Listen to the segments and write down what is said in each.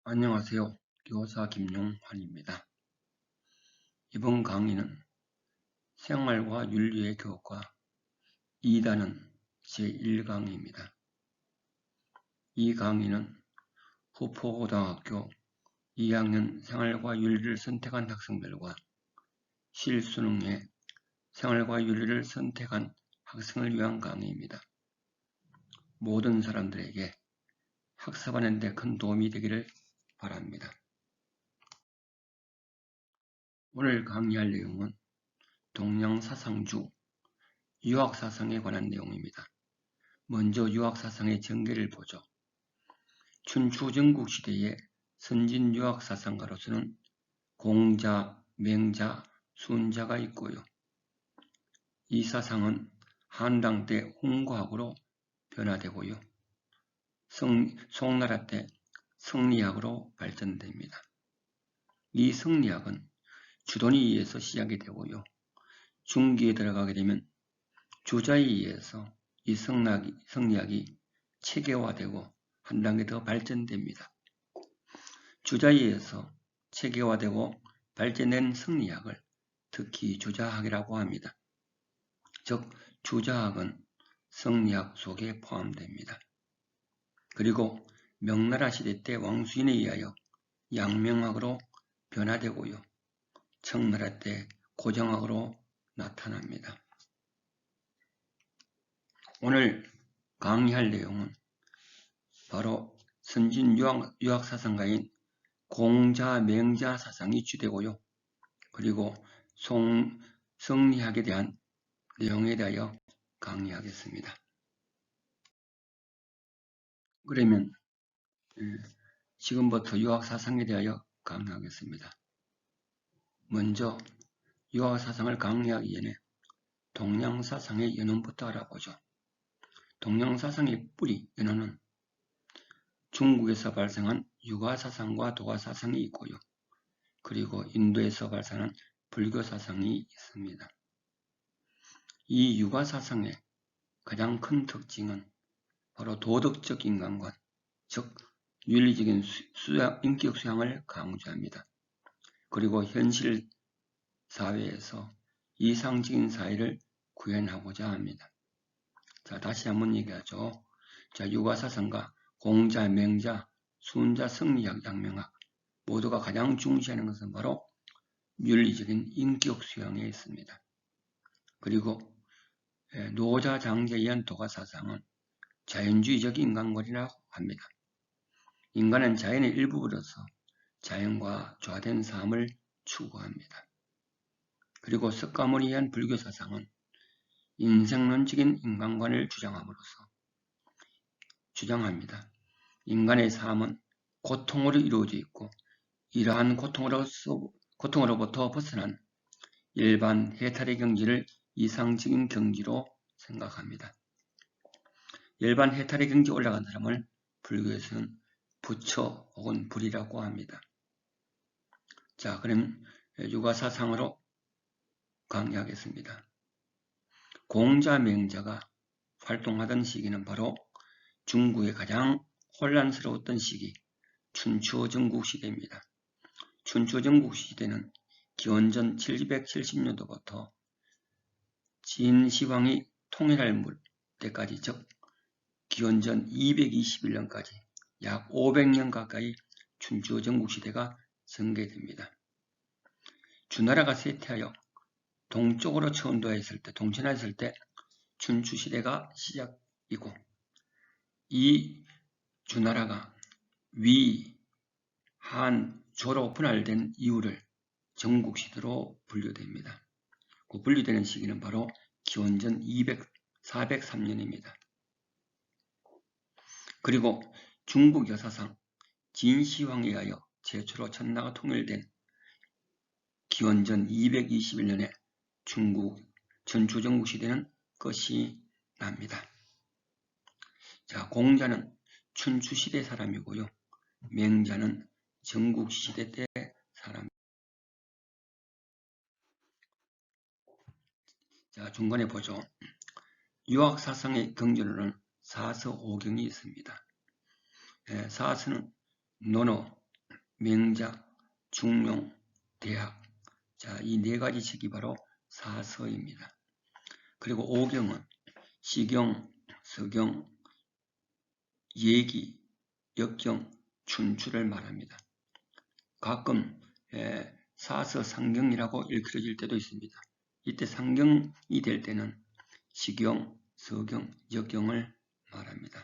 안녕하세요. 교사 김용환입니다. 이번 강의는 생활과 윤리의 교과 2단원 제1강의입니다. 이 강의는 후포고등학교 2학년 생활과 윤리를 선택한 학생들과 실수능에 생활과 윤리를 선택한 학생을 위한 강의입니다. 모든 사람들에게 학습하는 데 큰 도움이 되기를 바랍니다. 오늘 강의할 내용은 동양사상주, 유학사상에 관한 내용입니다. 먼저 유학사상의 전개를 보죠. 춘추 전국시대의 선진 유학사상가로서는 공자, 맹자, 순자가 있고요. 이 사상은 한당 때 홍구학으로 변화되고요. 송나라 때 성리학으로 발전됩니다. 이 성리학은 주돈에 의해서 시작이 되고요. 중기에 들어가게 되면 주자에 의해서 이 성리학이 체계화되고 한 단계 더 발전됩니다. 주자에 의해서 체계화되고 발전된 성리학을 특히 주자학이라고 합니다. 즉 주자학은 성리학 속에 포함됩니다. 그리고 명나라 시대 때 왕수인에 의하여 양명학으로 변화되고요. 청나라 때 고정학으로 나타납니다. 오늘 강의할 내용은 바로 선진 유학사상가인 공자, 맹자 사상이 주되고요. 그리고 성리학에 대한 내용에 대하여 강의하겠습니다. 그러면 지금부터 유학사상에 대하여 강의하겠습니다. 먼저 유학사상을 강의하기 전에 동양사상의 연원부터 알아보죠. 동양사상의 뿌리, 연원은 중국에서 발생한 유가사상과 도가사상이 있고요. 그리고 인도에서 발생한 불교사상이 있습니다. 이 유가사상의 가장 큰 특징은 바로 도덕적 인간관, 즉 윤리적인 인격 수양을 강조합니다. 그리고 현실 사회에서 이상적인 사회를 구현하고자 합니다. 자, 다시 한번 얘기하죠. 자, 유가사상과 공자, 맹자, 순자, 성리학, 양명학 모두가 가장 중시하는 것은 바로 윤리적인 인격 수양에 있습니다. 그리고 노자, 장제에 의한 도가사상은 자연주의적 인간관이라고 합니다. 인간은 자연의 일부로서 자연과 조화된 삶을 추구합니다. 그리고 석가모니에 의한 불교사상은 인생론적인 인간관을 주장합니다. 인간의 삶은 고통으로 이루어져 있고 이러한 고통으로부터 벗어난 일반 해탈의 경지를 이상적인 경지로 생각합니다. 일반 해탈의 경지에 올라간 사람을 불교에서는 부처 혹은 불이라고 합니다. 자, 그럼 유가사상으로 강의하겠습니다. 공자, 맹자가 활동하던 시기는 바로 중국의 가장 혼란스러웠던 시기, 춘추 전국시대입니다. 춘추 전국시대는 기원전 770년도부터 진시황이 통일할 때까지, 즉 기원전 221년까지 약 500년 가까이 춘추 전국시대가 전개됩니다. 주나라가 쇠퇴하여 동쪽으로 동천화했을 때 춘추시대가 시작이고, 이 주나라가 위, 한, 조로 분할된 이후를 전국시대로 분류됩니다. 그 분류되는 시기는 바로 기원전 403년입니다. 그리고 중국 역사상 진시황에 의하여 최초로 천나가 통일된 기원전 221년에 전추 전국시대는 끝이 납니다. 자, 공자는 춘추시대 사람이고요. 맹자는 전국시대 때 사람. 자, 중간에 보죠. 유학사상의 경전으로는 사서 5경이 있습니다. 사서는 논어, 명자, 중용, 대학. 자, 이 네 가지 책이 바로 사서입니다. 그리고 오경은 시경, 서경, 예기, 역경, 춘추를 말합니다. 가끔 사서 상경이라고 일컬어질 때도 있습니다. 이때 상경이 될 때는 시경, 서경, 역경을 말합니다.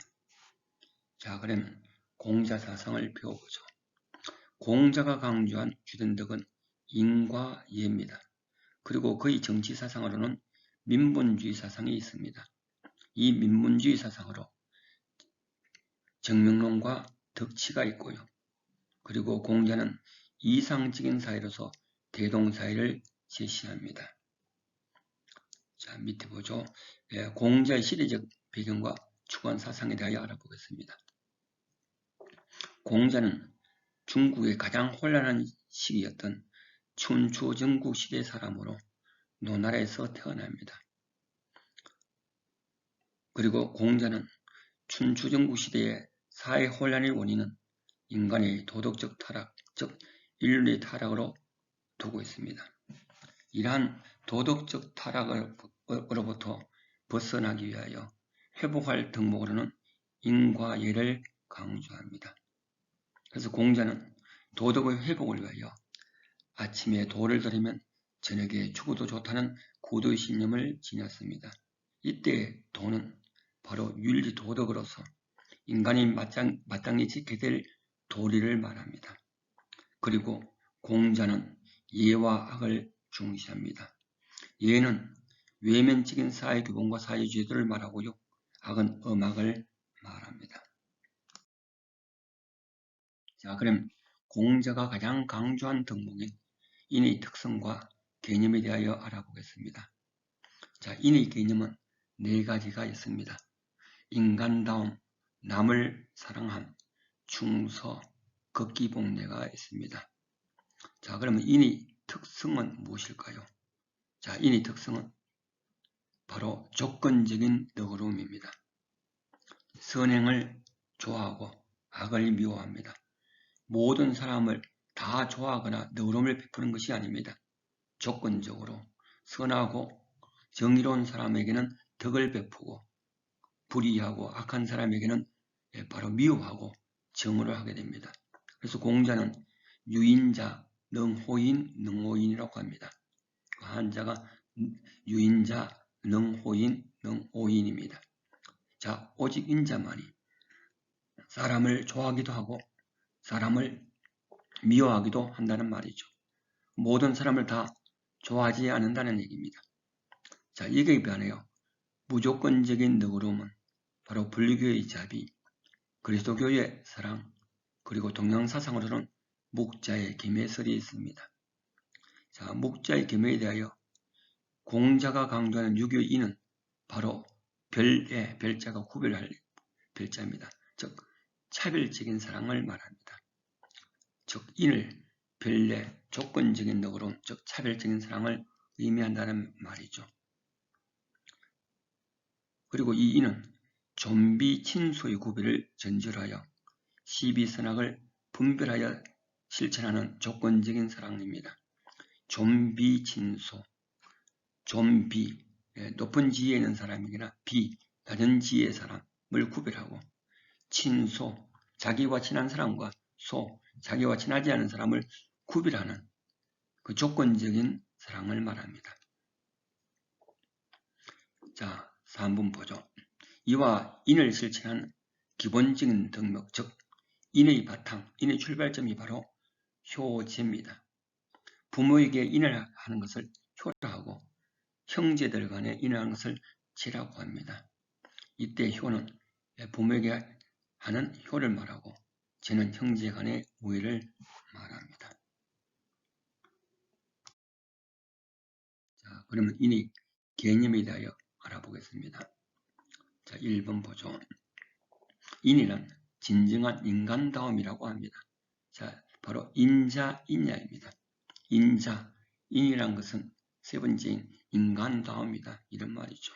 자, 그러면 공자사상을 배워보죠. 공자가 강조한 주된덕은 인과 예입니다. 그리고 그의 정치사상으로는 민본주의 사상이 있습니다. 이 민본주의 사상으로 정명론과 덕치가 있고요. 그리고 공자는 이상적인 사회로서 대동사회를 제시합니다. 자, 밑에 보죠. 공자의 시대적 배경과 주관 사상에 대하여 알아보겠습니다. 공자는 중국의 가장 혼란한 시기였던 춘추전국 시대 사람으로 노나라에서 태어납니다. 그리고 공자는 춘추전국 시대의 사회 혼란의 원인은 인간의 도덕적 타락, 즉 인류의 타락으로 두고 있습니다. 이러한 도덕적 타락으로부터 벗어나기 위하여 회복할 덕목으로는 인과 예를 강조합니다. 그래서 공자는 도덕의 회복을 위하여 아침에 도를 들이면 저녁에 죽어도 좋다는 고도의 신념을 지녔습니다. 이때 도는 바로 윤리 도덕으로서 인간이 마땅히 지켜야 될 도리를 말합니다. 그리고 공자는 예와 악을 중시합니다. 예는 외면적인 사회규범과 사회제도를 말하고요. 악은 엄악을 말합니다. 자, 그럼 공자가 가장 강조한 덕목인 인의 특성과 개념에 대하여 알아보겠습니다. 자, 인의 개념은 네 가지가 있습니다. 인간다움, 남을 사랑함, 충서, 극기복례가 있습니다. 자, 그러면 인의 특성은 무엇일까요? 자, 인의 특성은 바로 조건적인 너그러움입니다. 선행을 좋아하고 악을 미워합니다. 모든 사람을 다 좋아하거나 너그러움을 베푸는 것이 아닙니다. 조건적으로 선하고 정의로운 사람에게는 덕을 베푸고 불의하고 악한 사람에게는 바로 미워하고 정오를 하게 됩니다. 그래서 공자는 유인자, 능호인, 능오인이라고 합니다. 한자가 유인자, 능호인, 능오인입니다. 자, 오직 인자만이 사람을 좋아하기도 하고 사람을 미워하기도 한다는 말이죠. 모든 사람을 다 좋아하지 않는다는 얘기입니다. 자, 이게 반해요. 무조건적인 너그러움은 바로 불교의 자비, 그리스도교의 사랑, 그리고 동양사상으로는 묵자의 계매설이 있습니다. 자, 묵자의 계매에 대하여 공자가 강조하는 유교의 인은 바로 별자가 구별할 별자입니다. 즉 차별적인 사랑을 말합니다. 즉 인을 별내 조건적인 너그러움, 즉 차별적인 사랑을 의미한다는 말이죠. 그리고 이 인은 좀비 친소의 구별을 전제하여 시비선악을 분별하여 실천하는 조건적인 사랑입니다. 좀비 친소, 좀비 높은 지위에 있는 사람이거나 비 낮은 지위의 사람을 구별하고 친소 자기와 친한 사람과 소 자기와 친하지 않은 사람을 구별하는 그 조건적인 사랑을 말합니다. 자, 3번 보죠. 이와 인을 실천한 기본적인 덕목, 즉 인의 바탕, 인의 출발점이 바로 효제입니다. 부모에게 인을 하는 것을 효라 하고 형제들 간에 인을 하는 것을 제라고 합니다. 이때 효는 부모에게 하는 효를 말하고 제는 형제 간의 우애를 말합니다. 자, 그러면 인의 개념에 대하여 알아보겠습니다. 자, 1번 보죠. 인이란 진정한 인간다움이라고 합니다. 자, 바로 인자, 인야입니다. 인자, 인이란 것은 세 번째인 인간다움이다. 이런 말이죠.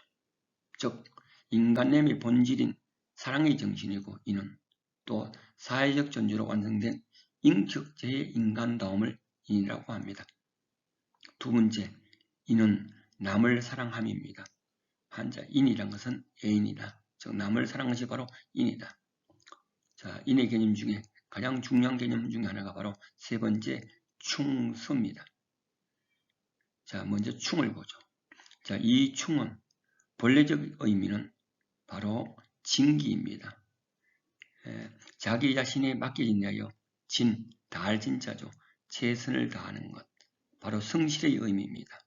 즉, 인간됨의 본질인 사랑의 정신이고 인은 또 사회적 존재로 완성된 인격체의 인간다움을 인이라고 합니다. 두 번째, 인은 남을 사랑함입니다. 한자, 인이란 것은 애인이다. 즉 남을 사랑하는 것이 바로 인이다. 자, 인의 개념 중에 가장 중요한 개념 중에 하나가 바로 세 번째, 충수입니다. 자, 먼저 충을 보죠. 자, 이 충은 본래적 의미는 바로 진기입니다. 자기 자신에 맡겨진 자여 진, 다할 진자죠. 최선을 다하는 것. 바로 성실의 의미입니다.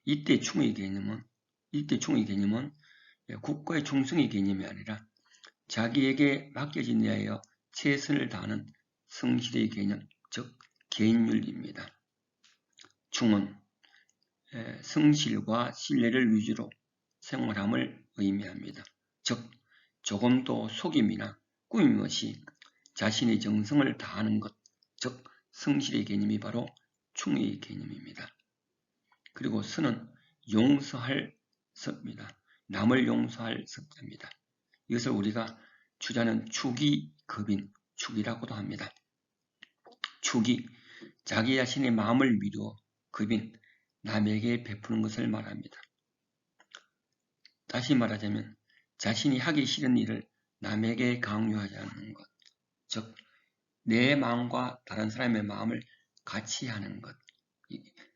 이때 충의 개념은 국가의 충성의 개념이 아니라 자기에게 맡겨진 자여 최선을 다하는 성실의 개념, 즉 개인윤리입니다. 충은 성실과 신뢰를 위주로 생활함을 의미합니다. 즉 조금도 속임이나 꾸밈 없이 자신의 정성을 다하는 것, 즉 성실의 개념이 바로 충의 개념입니다. 그리고 선은 용서할 섭입니다. 남을 용서할 섭자입니다. 이것을 우리가 주자는 축이급인 축이라고도 합니다. 축이 자기 자신의 마음을 미루어 급인 남에게 베푸는 것을 말합니다. 다시 말하자면 자신이 하기 싫은 일을 남에게 강요하지 않는 것, 즉 내 마음과 다른 사람의 마음을 같이 하는 것,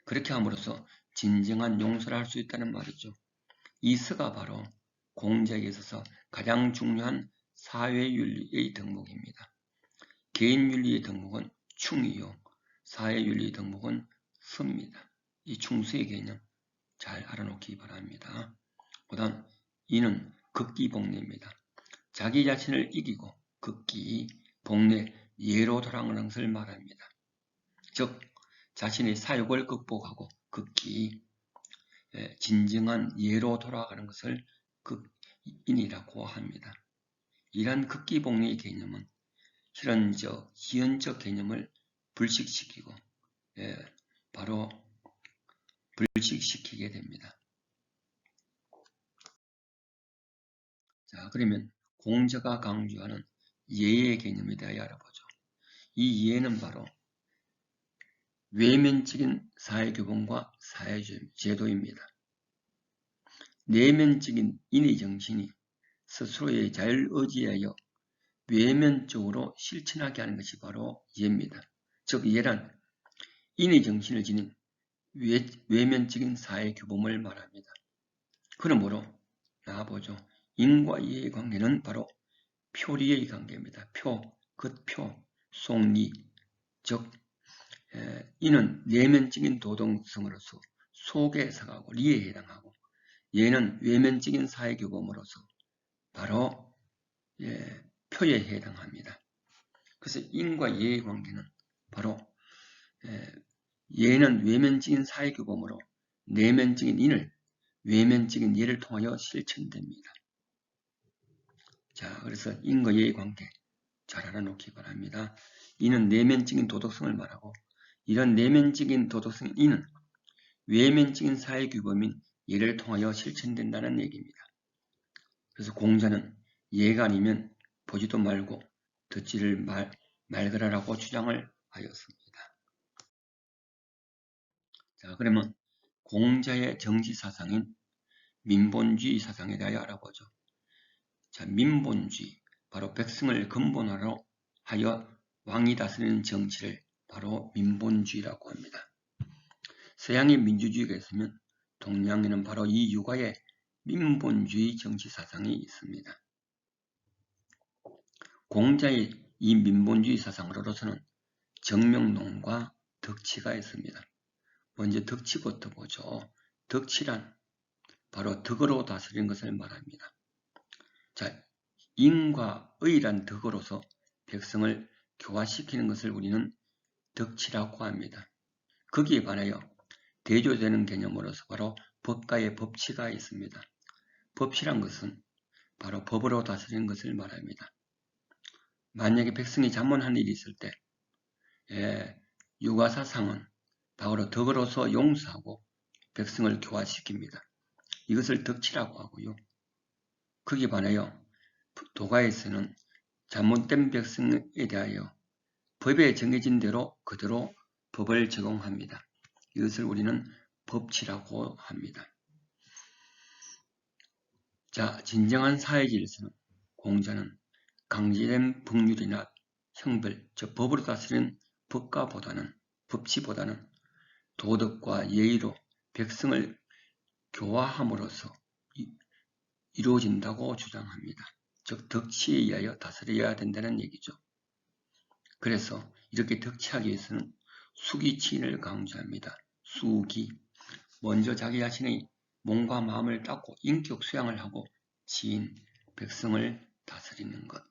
그렇게 함으로써 진정한 용서를 할 수 있다는 말이죠. 이 서가 바로 공자에 있어서 가장 중요한 사회윤리의 덕목입니다. 개인윤리의 덕목은 충이요, 사회윤리의 덕목은 서입니다. 이 충수의 개념 잘 알아놓기 바랍니다. 그 다음 이는 극기복례입니다. 자기 자신을 이기고 극기, 복례, 예로 돌아가는 것을 말합니다. 즉 자신의 사욕을 극복하고 극기, 진정한 예로 돌아가는 것을 극인이라고 합니다. 이러한 극기복례의 개념은 실현적, 희연적 개념을 불식시키고 바로 불식시키게 됩니다. 자, 그러면 공자가 강조하는 예의 개념에 대하여 알아보죠. 이 예는 바로 외면적인 사회교본과 사회제도입니다. 내면적인 인의 정신이 스스로의 자율의지하여 외면적으로 실천하게 하는 것이 바로 예입니다. 즉 예란 인의 정신을 지닌 외면적인 사회교범을 말합니다. 그러므로 나와보죠. 인과 예의 관계는 바로 표리의 관계입니다. 겉표, 속리, 즉 이는 내면적인 도덕성으로서 속에 서가고 리에 해당하고 예는 외면적인 사회교범으로서 바로 표에 해당합니다. 그래서 인과 예의 관계는 바로 예는 외면적인 사회교범으로 내면적인 인을 외면적인 예를 통하여 실천됩니다. 자, 그래서 인과 예의 관계 잘 알아놓기 바랍니다. 이는 내면적인 도덕성을 말하고 이런 내면적인 도덕성인 이는 외면적인 사회규범인 예를 통하여 실천된다는 얘기입니다. 그래서 공자는 예가 아니면 보지도 말고 듣지를 말거라라고 주장을 하였습니다. 자, 그러면 공자의 정치사상인 민본주의 사상에 대하여 알아보죠. 자, 민본주의, 바로 백성을 근본으로 하여 왕이 다스리는 정치를 바로 민본주의라고 합니다. 서양의 민주주의가 있으면 동양에는 바로 이 육아의 민본주의 정치사상이 있습니다. 공자의 이 민본주의 사상으로서는 정명론과 덕치가 있습니다. 먼저 덕치부터 보죠. 덕치란 바로 덕으로 다스리는 것을 말합니다. 자, 인과 의란 덕으로서 백성을 교화시키는 것을 우리는 덕치라고 합니다. 거기에 반하여 대조되는 개념으로서 바로 법가의 법치가 있습니다. 법치란 것은 바로 법으로 다스리는 것을 말합니다. 만약에 백성이 잘못한 일이 있을 때 유가사상은 바로 덕으로서 용서하고 백성을 교화시킵니다. 이것을 덕치라고 하고요. 거기에 반하여 도가에서는 잘못된 백성에 대하여 법에 정해진 대로 그대로 법을 적용합니다. 이것을 우리는 법치라고 합니다. 자, 진정한 사회질서는 공자는 강제된 법률이나 형벌, 즉 법으로 다스리는 법치보다는 도덕과 예의로 백성을 교화함으로써 이루어진다고 주장합니다. 즉 덕치에 의하여 다스려야 된다는 얘기죠. 그래서 이렇게 덕치하기 위해서는 수기치인을 강조합니다. 수기, 먼저 자기 자신의 몸과 마음을 닦고 인격 수양을 하고 지인, 백성을 다스리는 것.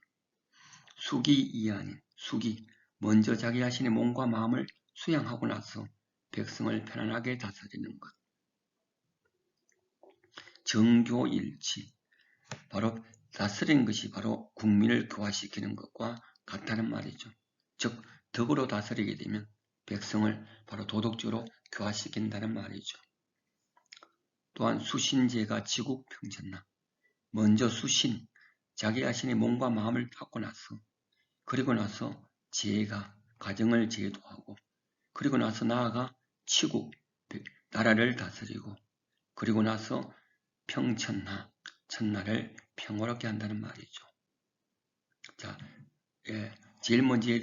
수기 아닌 수기, 먼저 자기 자신의 몸과 마음을 수양하고 나서 백성을 편안하게 다스리는 것. 정교일치, 바로 다스리는 것이 바로 국민을 교화시키는 것과 같다는 말이죠. 즉 덕으로 다스리게 되면 백성을 바로 도덕적으로 교화시킨다는 말이죠. 또한 수신제가 지국평전나, 먼저 수신, 자기 자신의 몸과 마음을 닦고 나서 그리고 나서 제가 가정을 제도하고 그리고 나서 나아가 치국, 나라를 다스리고 그리고 나서 평천하, 천나를 평화롭게 한다는 말이죠. 자, 제일 먼저 해야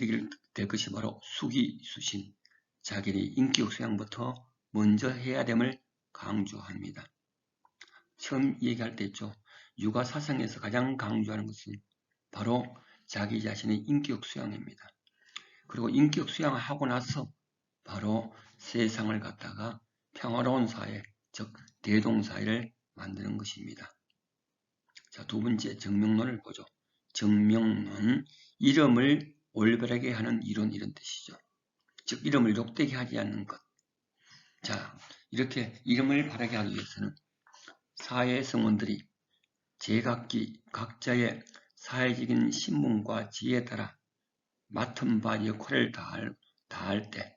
될 것이 바로 수기수신, 자기의 인격 수양부터 먼저 해야 됨을 강조합니다. 처음 얘기할 때 있죠. 육아 사상에서 가장 강조하는 것은 바로 자기 자신의 인격 수양입니다. 그리고 인격 수양을 하고 나서 바로 세상을 갖다가 평화로운 사회, 즉 대동사회를 만드는 것입니다. 자, 두 번째 정명론을 보죠. 정명론, 이름을 올바르게 하는 이론, 이런 뜻이죠. 즉 이름을 욕되게 하지 않는 것. 자, 이렇게 이름을 바르게 하기 위해서는 사회 성원들이 제각기 각자의 사회적인 신분과 지혜에 따라 맡은 바 역할을 다할 때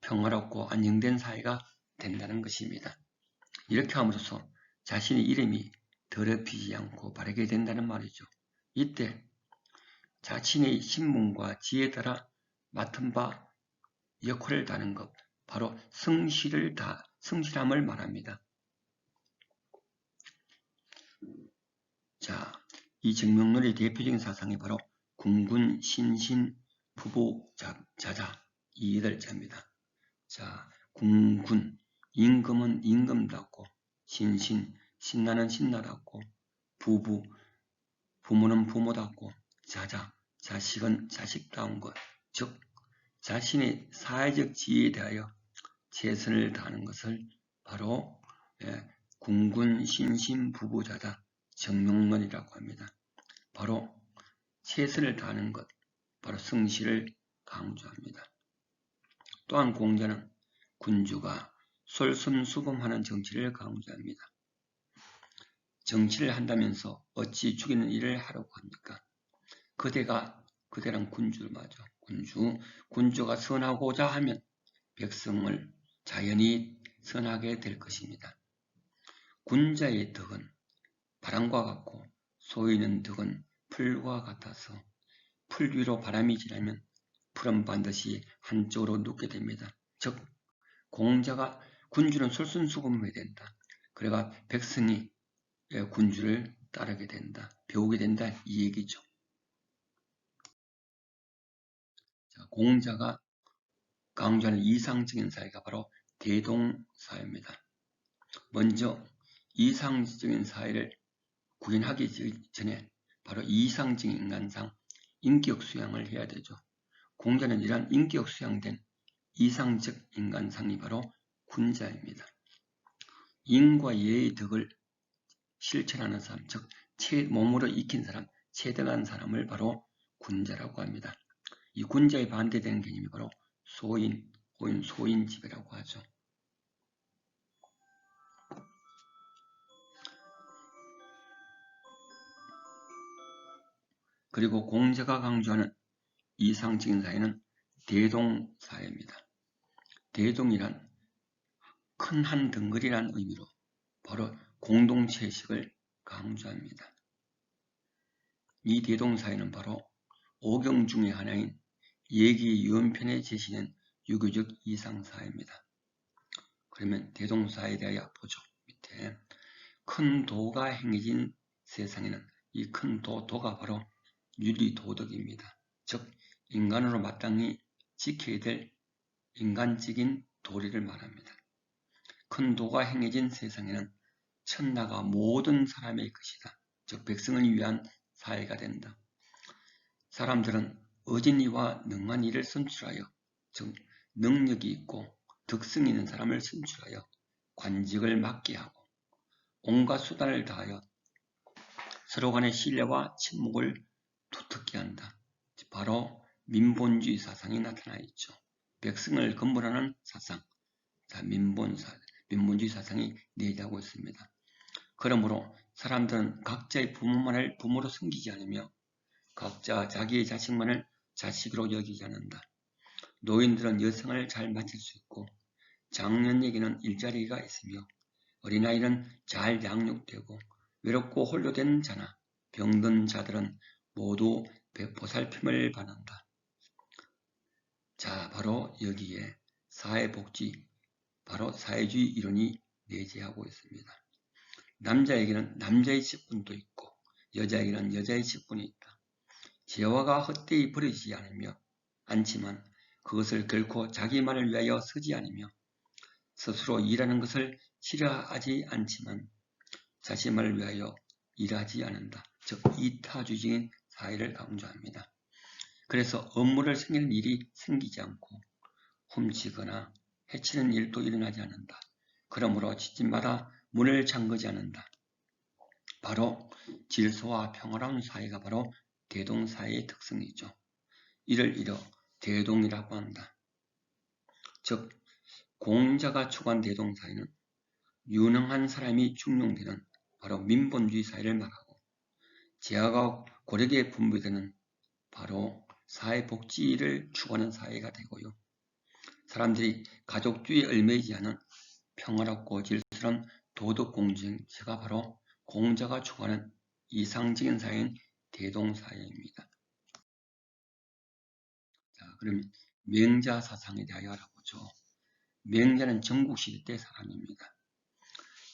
평화롭고 안정된 사회가 된다는 것입니다. 이렇게 함으로써 자신의 이름이 더럽히지 않고 바르게 된다는 말이죠. 이때 자신의 신분과 지혜에 따라 맡은 바 역할을 다하는 것, 바로 성실함을 말합니다. 자, 이 정명론의 대표적인 사상이 바로 군군, 신신, 부부, 자자, 이 8자입니다. 자, 군군, 임금은 임금답고, 신신, 신나는 신나답고, 부모는 부모답고, 자자, 자식은 자식다운 것, 즉 자신의 사회적 지위에 대하여 최선을 다하는 것을 바로 군군, 신신, 부부, 자자, 정명론이라고 합니다. 바로 최선을 다하는 것, 바로 성실을 강조합니다. 또한 공자는 군주가 솔선수범하는 정치를 강조합니다. 정치를 한다면서 어찌 죽이는 일을 하려고 합니까? 그대란 군주를 맞아. 군주가 선하고자 하면 백성을 자연히 선하게 될 것입니다. 군자의 덕은 바람과 같고 소인의 덕은 풀과 같아서 풀 위로 바람이 지나면 풀은 반드시 한쪽으로 눕게 됩니다. 즉 군주는 솔선수범해야 된다. 그래가 백성이 군주를 따르게 된다. 배우게 된다. 이 얘기죠. 자, 공자가 강조하는 이상적인 사회가 바로 대동사회입니다. 먼저 이상적인 사회를 구현하기 전에 바로 이상적인 인간상 인격 수양을 해야 되죠. 공자는 이러한 인격 수양된 이상적 인간상이 바로 군자입니다. 인과 예의 덕을 실천하는 사람, 즉 몸으로 익힌 사람, 체득한 사람을 바로 군자라고 합니다. 이 군자에 반대되는 개념이 바로 소인지배라고 하죠. 그리고 공자가 강조하는 이상적인 사회는 대동사회입니다. 대동이란 큰 한 덩어리란 의미로 바로 공동체식을 강조합니다. 이 대동사회는 바로 오경 중의 하나인 예기유언편에 제시된 유교적 이상사회입니다. 그러면 대동사에 대하여 보죠. 밑에 큰 도가 행해진 세상에는 이 큰 도가 바로 윤리도덕입니다. 즉 인간으로 마땅히 지켜야 될 인간적인 도리를 말합니다. 큰 도가 행해진 세상에는 천나가 모든 사람의 것이다. 즉 백성을 위한 사회가 된다. 사람들은 어진 이와 능한 이를 선출하여 즉 능력이 있고 덕성이 있는 사람을 선출하여 관직을 맡게 하고 온갖 수단을 다하여 서로 간의 신뢰와 친목을 두텁게 한다. 바로 민본주의 사상이 나타나 있죠. 백성을 건물하는 사상, 민본주의 사상이 내재하고 있습니다. 그러므로 사람들은 각자의 부모만을 부모로 섬기지 않으며 각자 자기의 자식만을 자식으로 여기지 않는다. 노인들은 여성을 잘 맡을 수 있고 장년에게는 일자리가 있으며 어린아이는 잘 양육되고 외롭고 홀로 된 자나 병든 자들은 모두 보살핌을 받는다. 자, 바로 여기에 사회복지, 바로 사회주의 이론이 내재하고 있습니다. 남자에게는 남자의 직분도 있고 여자에게는 여자의 직분이 있다. 재화가 헛되이 버리지 않지만 그것을 결코 자기만을 위하여 쓰지 않으며 스스로 일하는 것을 싫어하지 않지만 자신만을 위하여 일하지 않는다. 즉 이타주의적인 사회를 강조합니다. 그래서 업무를 생기는 일이 생기지 않고 훔치거나 해치는 일도 일어나지 않는다. 그러므로 집집마다 문을 잠그지 않는다. 바로 질서와 평화로운 사회가 바로 대동사회의 특성이죠. 이를 이뤄 대동이라고 한다. 즉 공자가 추구한 대동사회는 유능한 사람이 중용되는 바로 민본주의 사회를 말하고 재화가 고르게 분배되는 바로 사회복지를 추구하는 사회가 되고요. 사람들이 가족주의에 얽매이지 않은 평화롭고 질서로운 도덕공정체가 바로 공자가 추구하는 이상적인 사회인 대동사회입니다. 자, 그럼 명자 사상에 대하여 알아보죠. 명자는 전국시대 때 사람입니다.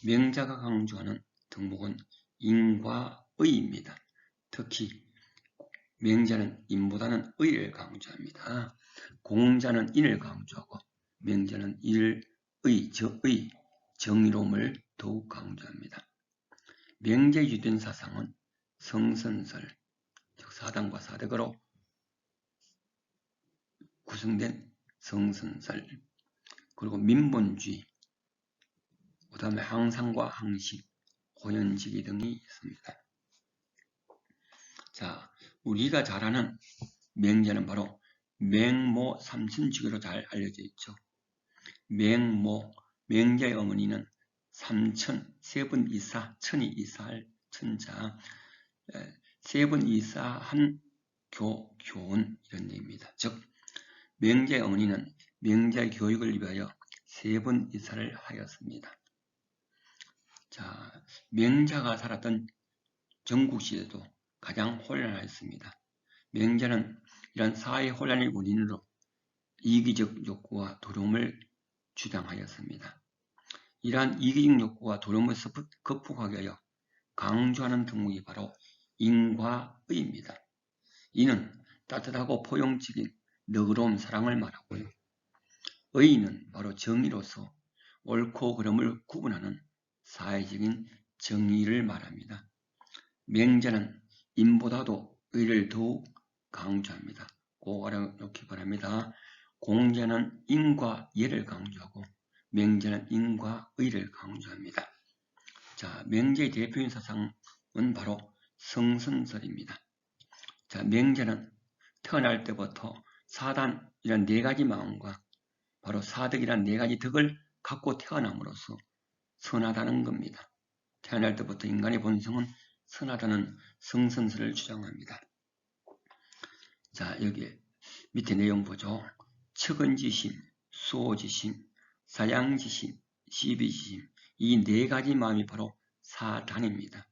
명자가 강조하는 덕목은 인과 의입니다. 특히 명자는 인보다는 의를 강조합니다. 공자는 인을 강조하고 명자는 정의로움을 더욱 강조합니다. 명자의 주된 사상은 성선설, 즉 사당과 사덕으로 구성된 성선설, 그리고 민본주의, 그 다음에 항상과 항식, 호연지기 등이 있습니다. 자, 우리가 잘 아는 명자는 바로 맹모 삼천주기로 잘 알려져 있죠. 명자의 어머니는 삼천, 세 번 이사, 천이 이사할 천자, 세 번 이사한 교훈 이런 얘기입니다. 즉 명자의 어머니는 명자의 교육을 위하여 세 번 이사를 하였습니다. 자, 명자가 살았던 전국시대도 가장 혼란하였습니다. 명자는 이런 사회 혼란의 원인으로 이기적 욕구와 도름을 주장하였습니다. 이러한 이기적 욕구와 도름을 극복하기 위하여 강조하는 덕목이 바로 인과 의입니다. 이는 따뜻하고 포용적인 너그러운 사랑을 말하고요. 의는 바로 정의로서 옳고 그름을 구분하는 사회적인 정의를 말합니다. 명자는 인보다도 의를 더욱 강조합니다. 꼭 알아놓기 바랍니다. 공자는 인과 예를 강조하고 명자는 인과 의를 강조합니다. 자, 명자의 대표인 사상은 바로 성선설입니다. 자, 명자는 태어날 때부터 사단이란 네 가지 마음과 바로 사덕이란 네 가지 덕을 갖고 태어남으로써 선하다는 겁니다. 태어날 때부터 인간의 본성은 선하다는 성선설을 주장합니다. 자, 여기 밑에 내용 보죠. 척은지심, 수호지심, 사양지심, 시비지심, 이 네 가지 마음이 바로 사단입니다.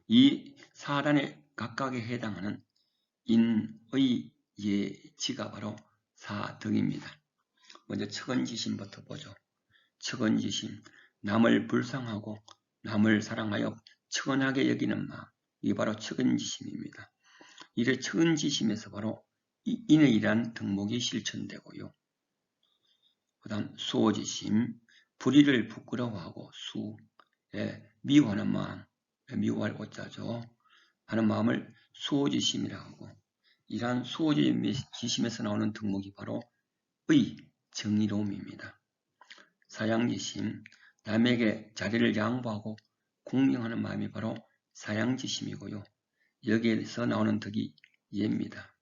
이 사단에 각각에 해당하는 인, 의, 예지가 바로 사덕입니다. 먼저 척언지심부터 보죠. 척언지심, 남을 불쌍하고 남을 사랑하여 척언하게 여기는 마음, 이게 바로 척언지심입니다. 이래 척언지심에서 바로 인의란 덕목이 실천되고요. 그 다음 수호지심, 불의를 부끄러워하고 미워하는 마음, 미워할 오자죠. 하는 마음을 수호지심이라고 하고, 이러한 수호지심에서 나오는 덕목이 바로 의, 정의로움입니다. 사양지심, 남에게 자리를 양보하고 공경하는 마음이 바로 사양지심이고요. 여기에서 나오는 덕이 예입니다.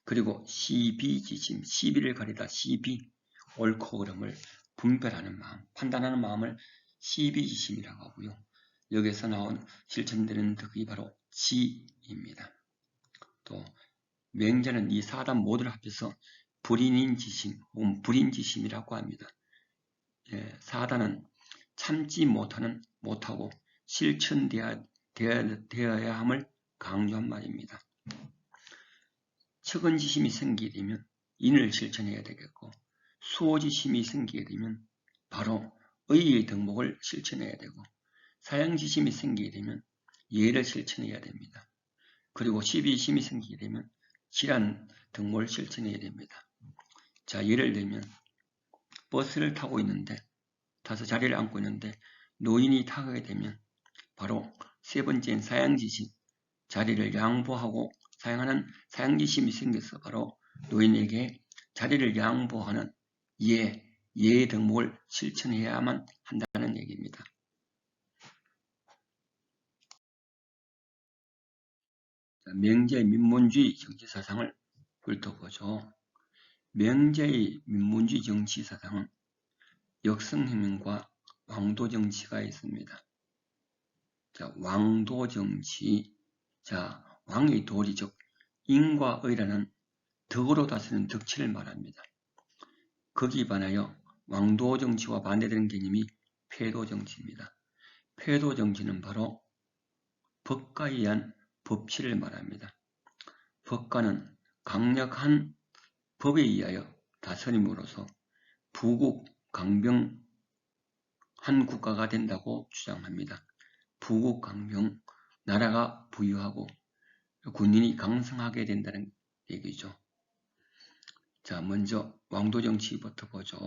그리고 시비지심, 시비를 가리다 시비, 옳고 그름을 분별하는 마음, 판단하는 마음을 시비지심이라고 하고요. 여기에서 나온 실천되는 덕이 바로 지입니다. 또 맹자는 이 사단 모두를 합해서 불인지심, 불인지심이라고 합니다. 사단은 참지 못하고 실천되어야 함을 강조한 말입니다. 척언지심이 생기게 되면 인을 실천해야 되겠고, 수호지심이 생기게 되면 바로 의의 덕목을 실천해야 되고, 사양지심이 생기게 되면 예를 실천해야 됩니다. 그리고 시비심이 생기게 되면 질한 덕목을 실천해야 됩니다. 자, 예를 들면 버스를 타고 있는데, 타서 자리를 앉고 있는데 노인이 타게 되면 바로 세 번째인 사양지심, 자리를 양보하고 사양하는 사양지심이 생겨서 바로 노인에게 자리를 양보하는 예의 덕목을 실천해야만 한다는 얘기입니다. 명제의 민문주의 정치사상을 훑어보죠. 명제의 민문주의 정치사상은 역성혁명과 왕도정치가 있습니다. 자, 왕도정치, 자, 왕의 도리, 즉 인과 의라는 덕으로 다스리는 덕치를 말합니다. 거기에 반하여 왕도정치와 반대되는 개념이 패도정치입니다. 패도정치는 바로 법가에 의한 법치를 말합니다. 법가는 강력한 법에 의하여 다스림으로써 부국, 강병, 한 국가가 된다고 주장합니다. 부국, 강병, 나라가 부유하고 군인이 강성하게 된다는 얘기죠. 자, 먼저 왕도 정치부터 보죠.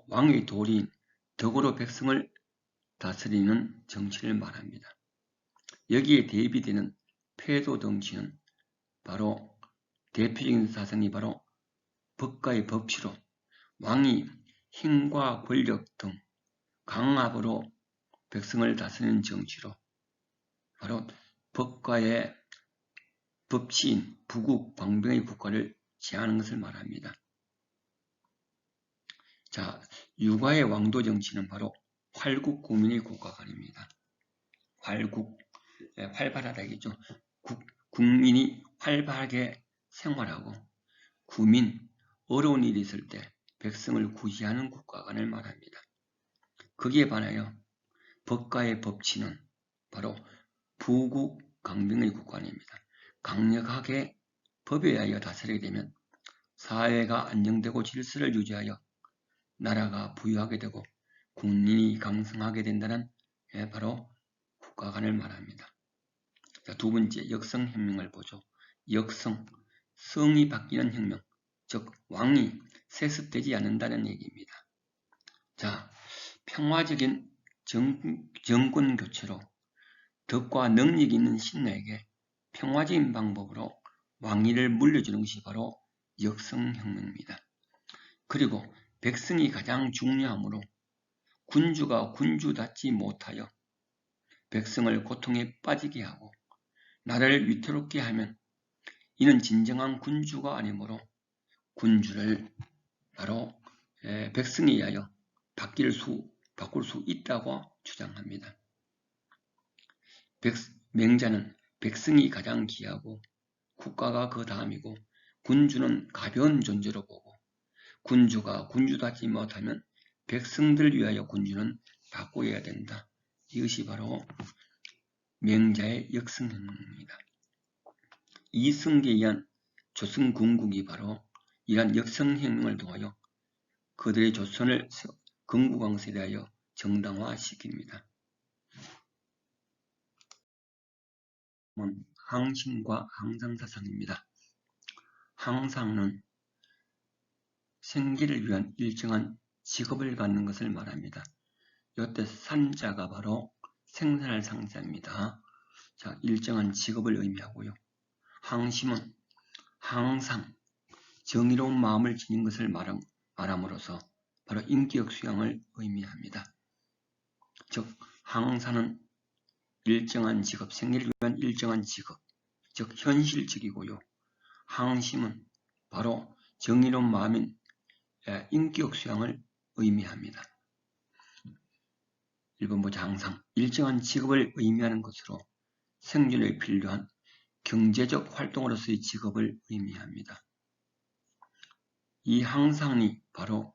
왕의 도리인 덕으로 백성을 다스리는 정치를 말합니다. 여기에 대비되는 패도 정치는 바로 대표적인 사상이 바로 법가의 법치로 왕이 힘과 권력 등 강압으로 백성을 다스리는 정치로 바로 법가의 법치인 부국, 방병의 국가를 제하는 것을 말합니다. 자, 유가의 왕도 정치는 바로 활국 국민의 국가관입니다. 활국, 활발하다 얘기죠. 국민이 활발하게 생활하고 구민, 어려운 일이 있을 때 백성을 구제하는 국가관을 말합니다. 거기에 반하여 법가의 법치는 바로 부국, 강병의 국가관입니다. 강력하게 법에 의하여 다스리게 되면 사회가 안정되고 질서를 유지하여 나라가 부유하게 되고 국민이 강성하게 된다는 바로 국가관을 말합니다. 자, 두 번째 역성혁명을 보죠. 역성, 성이 바뀌는 혁명, 즉 왕이 세습되지 않는다는 얘기입니다. 자, 평화적인 정권 교체로 덕과 능력이 있는 신라에게 평화적인 방법으로 왕위를 물려주는 것이 바로 역성혁명입니다. 그리고 백성이 가장 중요하므로 군주가 군주답지 못하여 백성을 고통에 빠지게 하고 나라를 위태롭게 하면 이는 진정한 군주가 아니므로 군주를 바로 백성에 의하여 바꿀 수 있다고 주장합니다. 맹자는 백성이 가장 귀하고 국가가 그 다음이고 군주는 가벼운 존재로 보고 군주가 군주답지 못하면 백성들을 위하여 군주는 바꿔야 된다. 이것이 바로 맹자의 역성혁명입니다. 이승계에 의한 조선 건국이 바로 이러한 역성혁명을 통하여 그들의 조선을 건국왕세에 대하여 정당화시킵니다. 항심과 항상사상입니다. 항상은 생계를 위한 일정한 직업을 갖는 것을 말합니다. 이때 산자가 바로 생산을 상징합니다. 자, 일정한 직업을 의미하고요. 항심은 항상 정의로운 마음을 지닌 것을 말함으로써 바로 인격 수양을 의미합니다. 즉 항사는 일정한 직업, 생계를 위한 일정한 직업, 즉 현실적이고요. 항심은 바로 정의로운 마음인 인격 수양을 의미합니다. 1번 보자. 항상 일정한 직업을 의미하는 것으로 생존에 필요한 경제적 활동으로서의 직업을 의미합니다. 이 항상이 바로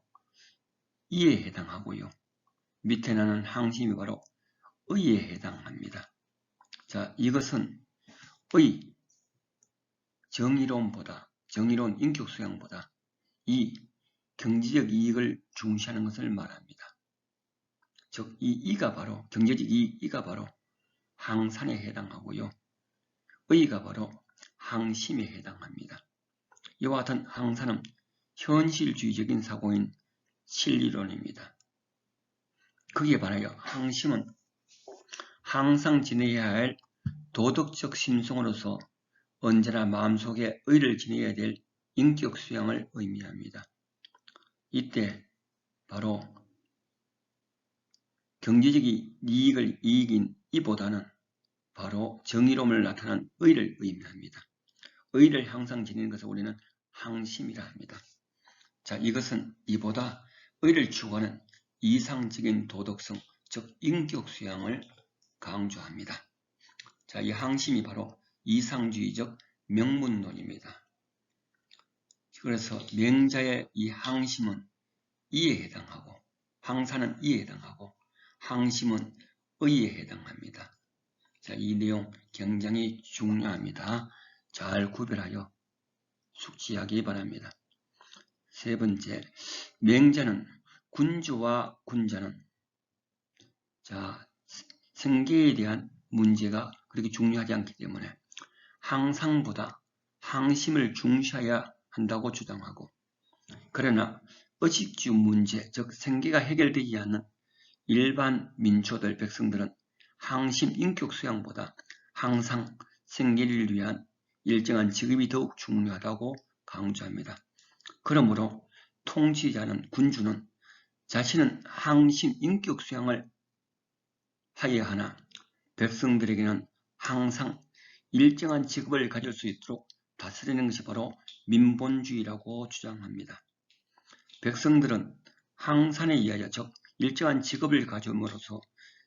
이에 해당하고요. 밑에 나는 항심이 바로 의에 해당합니다. 자, 이것은 정의로운 인격 수양보다 이 경제적 이익을 중시하는 것을 말합니다. 즉, 이 이가 바로 경제적 이가 바로 항산에 해당하고요. 의가 바로 항심에 해당합니다. 이와 같은 항산은 현실주의적인 사고인 진리론입니다. 거기에 반하여 항심은 항상 지내야 할 도덕적 심성으로서 언제나 마음속에 의를 지내야 될 인격 수양을 의미합니다. 이때 바로 경제적 이익인 이보다는 바로 정의로움을 나타난 의를 의미합니다. 의를 항상 지니는 것을 우리는 항심이라 합니다. 자, 이것은 이보다 의를 추구하는 이상적인 도덕성, 즉 인격 수양을 강조합니다. 자, 이 항심이 바로 이상주의적 명문론입니다. 그래서 명자의 이 항심은 이에 해당하고 항사는 이에 해당하고 항심은 의에 해당합니다. 자, 이 내용 굉장히 중요합니다. 잘 구별하여 숙지하기 바랍니다. 세 번째, 명자는 군주와 군자는 자, 생계에 대한 문제가 그렇게 중요하지 않기 때문에 항상보다 항심을 중시해야 한다고 주장하고, 그러나 의식주 문제, 즉 생계가 해결되지 않는 일반 민초들, 백성들은 항심 인격 수양보다 항상 생계를 위한 일정한 직업이 더욱 중요하다고 강조합니다. 그러므로 통치자는 군주는 자신은 항심 인격 수양을 하여야 하나 백성들에게는 항상 일정한 직업을 가질 수 있도록 다스리는 것이 바로 민본주의라고 주장합니다. 백성들은 항산에 의하여 즉 일정한 직업을 가짐으로써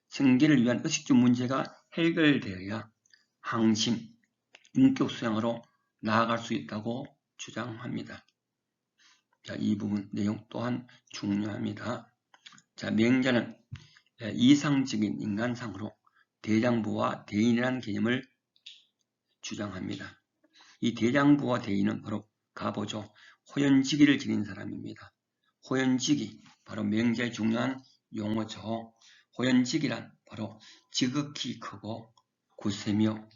생계를 위한 의식주 문제가 해결되어야 항심, 인격 수양으로 나아갈 수 있다고 주장합니다. 자, 이 부분 내용 또한 중요합니다. 자, 명자는 이상적인 인간상으로 대장부와 대인이라는 개념을 주장합니다. 이 대장부와 대인은 바로 가보죠. 호연지기를 지닌 사람입니다. 호연지기, 바로 명자의 중요한 용어죠. 호연지기란 바로 지극히 크고 굳세며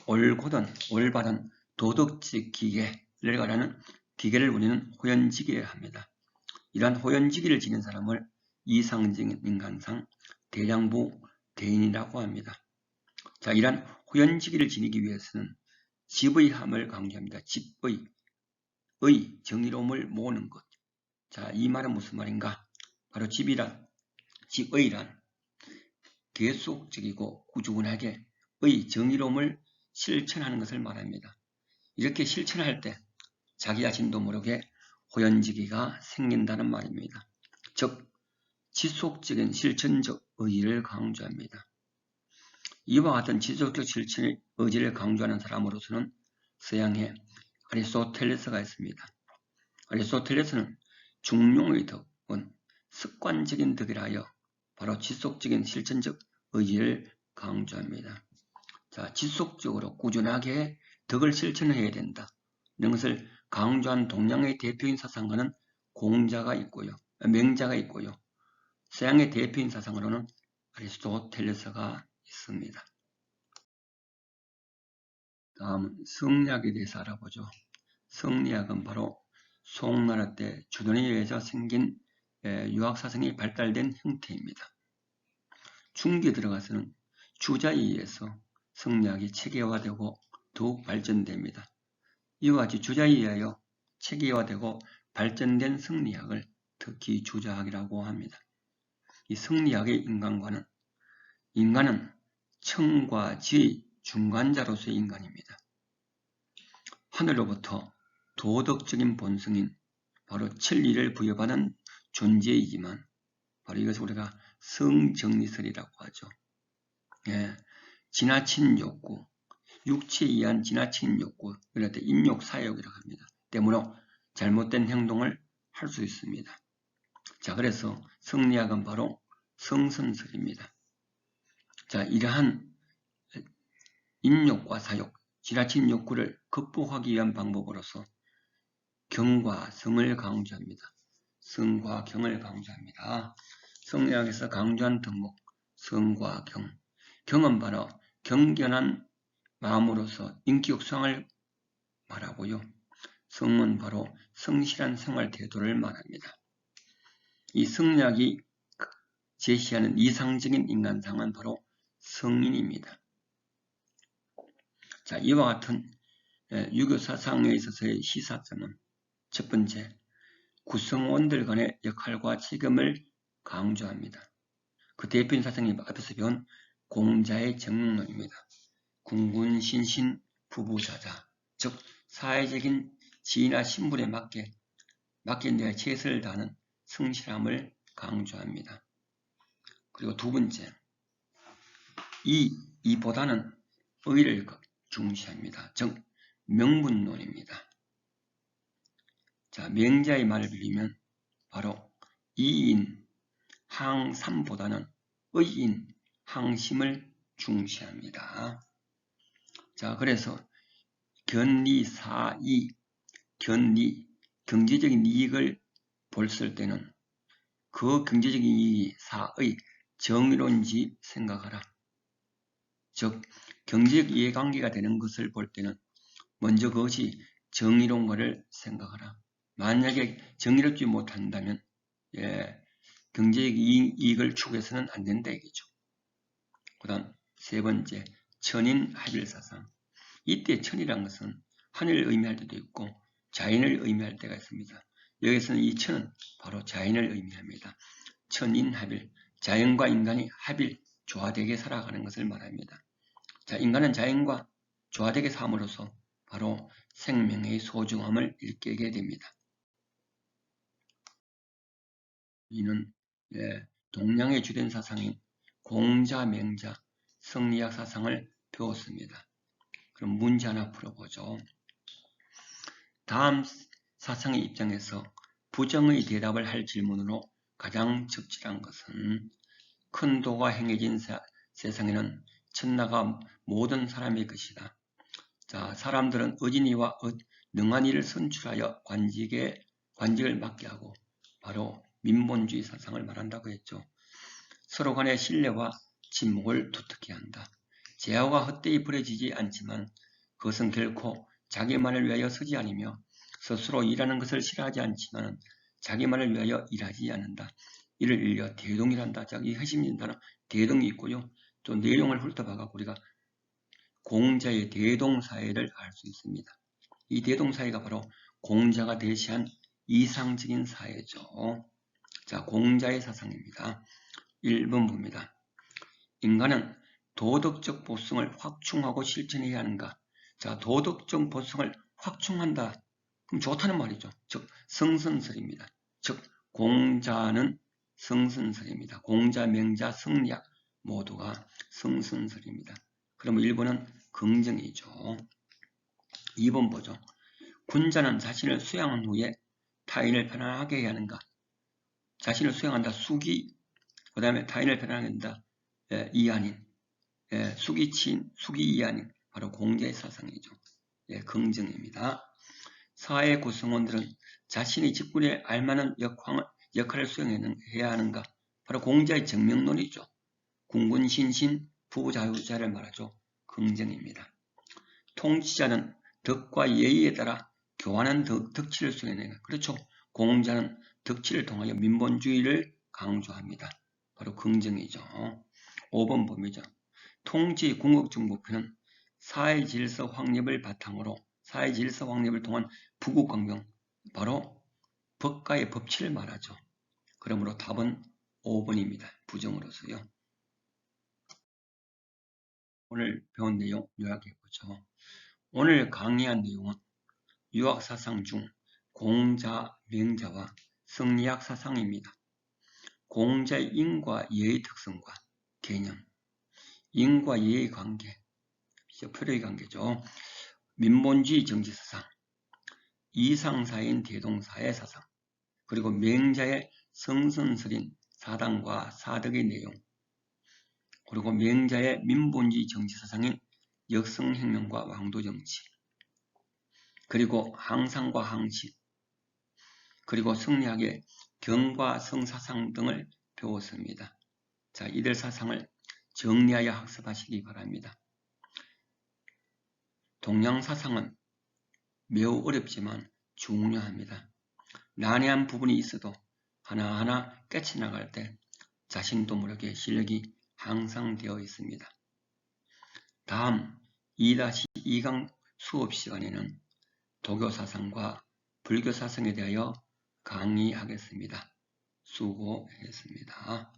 올바른 도덕적 기계를 말하는 기계를 우리는 호연지기라 합니다. 이러한 호연지기를 지닌 사람을 이상적인 인간상 대장부, 대인이라고 합니다. 자, 이러한 호연지기를 지니기 위해서는 집의 함을 강조합니다. 집의, 정의로움을 모으는 것. 자, 이 말은 무슨 말인가? 바로 집의란 계속적이고 꾸준하게 정의로움을 실천하는 것을 말합니다. 이렇게 실천할 때 자기 자신도 모르게 호연지기가 생긴다는 말입니다. 즉, 지속적인 실천적 의의를 강조합니다. 이와 같은 지속적 실천의 의지를 강조하는 사람으로서는 서양의 아리스토텔레스가 있습니다. 아리스토텔레스는 중용의 덕은 습관적인 덕이라 하여 바로 지속적인 실천적 의지를 강조합니다. 자, 지속적으로 꾸준하게 덕을 실천해야 된다. 이런 것을 강조한 동양의 대표인 사상가는 공자가 있고요. 맹자가 있고요. 서양의 대표인 사상으로는 아리스토텔레스가 있습니다. 다음은 성리학에 대해서 알아보죠. 성리학은 바로 송나라 때 주둔에 의해서 생긴 유학사상이 발달된 형태입니다. 중기에 들어가서는 주자에 의해서 성리학이 체계화되고 더욱 발전됩니다. 이와 같이 주자에 의하여 체계화되고 발전된 성리학을 특히 주자학이라고 합니다. 이 성리학의 인간관은 인간은 청과 지의 중간자로서의 인간입니다. 하늘로부터 도덕적인 본성인 바로 진리를 부여받은 존재이지만 바로 이것을 우리가 성정리설이라고 하죠. 지나친 욕구, 육체에 의한 지나친 욕구, 이럴 때 인욕사욕이라고 합니다. 때문에 잘못된 행동을 할 수 있습니다. 자, 그래서 성리학은 바로 성선설입니다. 자, 이러한 인욕과 사욕, 지나친 욕구를 극복하기 위한 방법으로서 경과 성을 강조합니다. 성과 경을 강조합니다. 성리학에서 강조한 덕목, 성과 경. 경은 바로 경건한 마음으로서 인격 수양을 말하고요. 성은 바로 성실한 생활 태도를 말합니다. 이 성리학이 제시하는 이상적인 인간상은 바로 성인입니다. 자, 이와 같은 유교 사상에 있어서의 시사점은 첫 번째, 구성원들 간의 역할과 책임을 강조합니다. 그 대표인 사상이 앞에서 배운 공자의 정론입니다. 군군 신신 부부자자, 즉 사회적인 지위나 신분에 맡긴 데 최선을 다하는 성실함을 강조합니다. 그리고 두 번째, 이보다는 의를 중시합니다. 즉 명분론입니다. 자, 맹자의 말을 빌리면 바로 이인 항삼보다는 의인 항심을 중시합니다. 자, 그래서 견리사이, 견리, 경제적인 이익을 볼쓸 때는 그 경제적인 이익이 사의, 정의로운지 생각하라. 즉, 경제적 이해관계가 되는 것을 볼 때는 먼저 그것이 정의로운가를 생각하라. 만약에 정의롭지 못한다면 경제적 이익을 추구해서는 안 된다 이거죠. 그 다음 세 번째, 천인합일사상. 이때 천이란 것은 하늘을 의미할 때도 있고 자연을 의미할 때가 있습니다. 여기서는 이 천은 바로 자연을 의미합니다. 천인합일, 자연과 인간이 합일, 조화되게 살아가는 것을 말합니다. 자, 인간은 자연과 조화되게 삶으로써 바로 생명의 소중함을 일깨게 됩니다. 이는 동양의 주된 사상인 공자, 맹자, 성리학 사상을 배웠습니다. 그럼 문제 하나 풀어보죠. 다음 사상의 입장에서 부정의 대답을 할 질문으로 가장 적절한 것은 큰 도가 행해진 세상에는 천나가 모든 사람의 것이다. 자, 사람들은 어진이와 능한 이를 선출하여 관직을 맡게 하고 바로 민본주의 사상을 말한다고 했죠. 서로 간의 신뢰와 친목을 두텁게 한다. 제하가 헛되이 버려지지 않지만 그것은 결코 자기만을 위하여 서지 않으며 스스로 일하는 것을 싫어하지 않지만 자기만을 위하여 일하지 않는다. 이를 일러 대동이란다. 자, 이 핵심 단어 대동이 있고요. 또 내용을 훑어봐가 우리가 공자의 대동사회를 알 수 있습니다. 이 대동사회가 바로 공자가 제시한 이상적인 사회죠. 자, 공자의 사상입니다. 1번 봅니다. 인간은 도덕적 보성을 확충하고 실천해야 하는가? 자, 도덕적 보성을 확충한다. 그럼 좋다는 말이죠. 즉, 성선설입니다. 즉, 공자는 성선설입니다. 공자, 맹자, 성리학 모두가 성선설입니다. 그럼 1번은 긍정이죠. 2번 보죠. 군자는 자신을 수양한 후에 타인을 편안하게 해야 하는가? 자신을 수양한다. 수기, 그 다음에 타인을 편안하게 한다. 이한인, 수기 이한인, 바로 공자의 사상이죠. 예, 긍정입니다. 사회 구성원들은 자신이 직군에 알만한 역할을 수행해야 하는가? 바로 공자의 정명론이죠. 군군 신신 부자유자를 말하죠. 긍정입니다. 통치자는 덕과 예의에 따라 교환한 덕치를 수행해내는, 그렇죠. 공자는 덕치를 통하여 민본주의를 강조합니다. 바로 긍정이죠. 5번 범위죠. 통치의 궁극적 목표는 사회질서 확립을 바탕으로 사회질서 확립을 통한 부국강경, 바로 법가의 법치를 말하죠. 그러므로 답은 5번입니다. 부정으로서요. 오늘 배운 내용 요약해보죠. 오늘 강의한 내용은 유학사상 중 공자, 명자와 성리학 사상입니다. 공자의 인과 예의 특성과 개념, 인과 예의 관계, 표류의 관계죠. 민본주의 정치사상, 이상사인 대동사의 사상, 그리고 명자의 성선설인 사당과 사덕의 내용, 그리고 명자의 민본주의 정치사상인 역성혁명과 왕도정치, 그리고 항상과 항식, 그리고 성리학의 경과 성사상 등을 배웠습니다. 자, 이들 사상을 정리하여 학습하시기 바랍니다. 동양사상은 매우 어렵지만 중요합니다. 난해한 부분이 있어도 하나하나 깨쳐나갈 때 자신도 모르게 실력이 향상되어 있습니다. 다음 2-2강 수업 시간에는 도교사상과 불교사상에 대하여 강의하겠습니다. 수고했습니다.